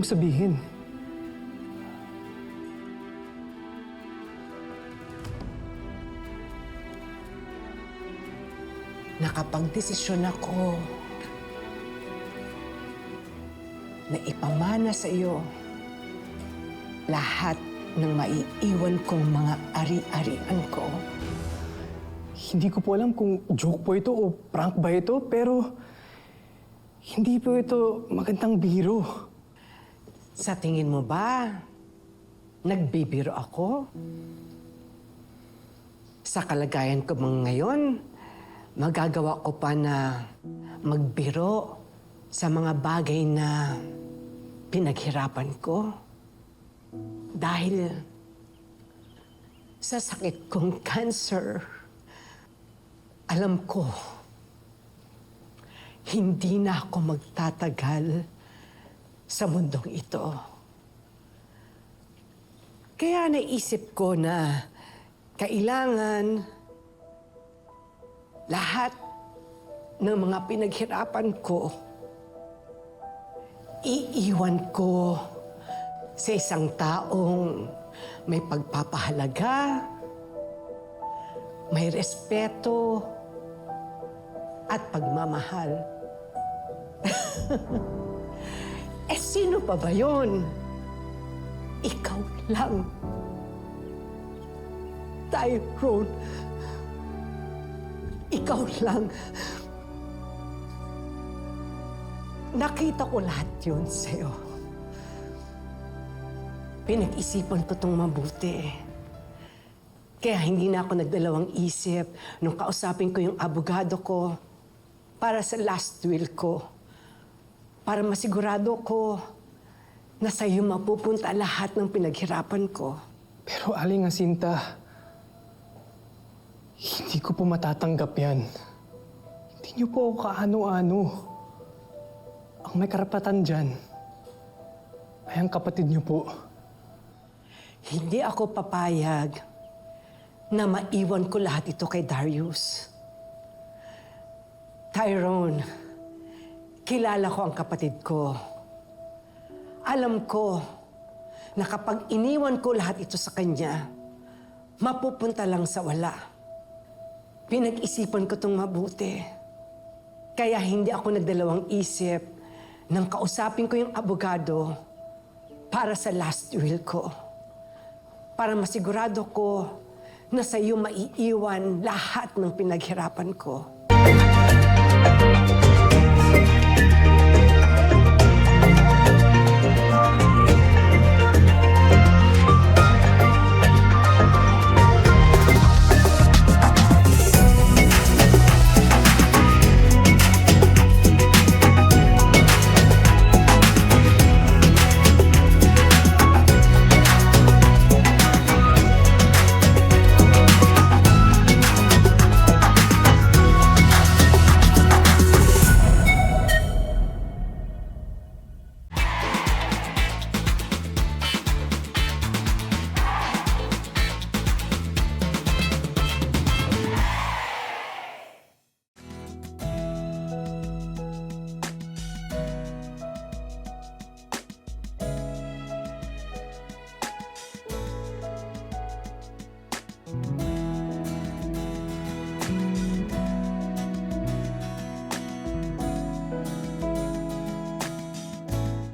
mong sabihin? Nakapagdesisyon ako na ipamana sa iyo lahat ng maiiwan kong mga ari-arian ko. Hindi ko po alam kung joke po ito o prank ba ito, pero hindi po ito magandang biro. Sa tingin mo ba, nagbibiro ako? Sa kalagayan ko mga ngayon, magagawa ko pa na magbiro sa mga bagay na pinaghirapan ko. Dahil sa sakit kong cancer, alam ko, hindi na ako magtatagal sa mundong ito. Kaya naisip ko na kailangan lahat ng mga pinaghirapan ko, iiwan ko sa isang taong may pagpapahalaga, may respeto, at pagmamahal. Eh, sino pa ba yun? Ikaw lang. Tyrone. Ikaw lang. Nakita ko lahat yun sa'yo. Pinag-isipan ko itong mabuti. Kaya hindi na ako nagdalawang isip nung kausapin ko yung abogado ko para sa last will ko. Para masigurado ko na sa'yo mapupunta lahat ng pinaghirapan ko. Pero Aling Jacinta, hindi ko po matatanggap yan. Hindi niyo po ako kaano-ano. Ang may karapatan dyan ay ang kapatid niyo po. Hindi ako papayag na maiwan ko lahat ito kay Darius. Tyrone, kilala ko ang kapatid ko. Alam ko na kapag iniwan ko lahat ito sa kanya, mapupunta lang sa wala. Pinag-isipan ko itong mabuti. Kaya hindi ako nagdalawang isip nang kausapin ko yung abogado para sa last will ko. Para masigurado ko na sa iyo maiiwan lahat ng pinaghirapan ko.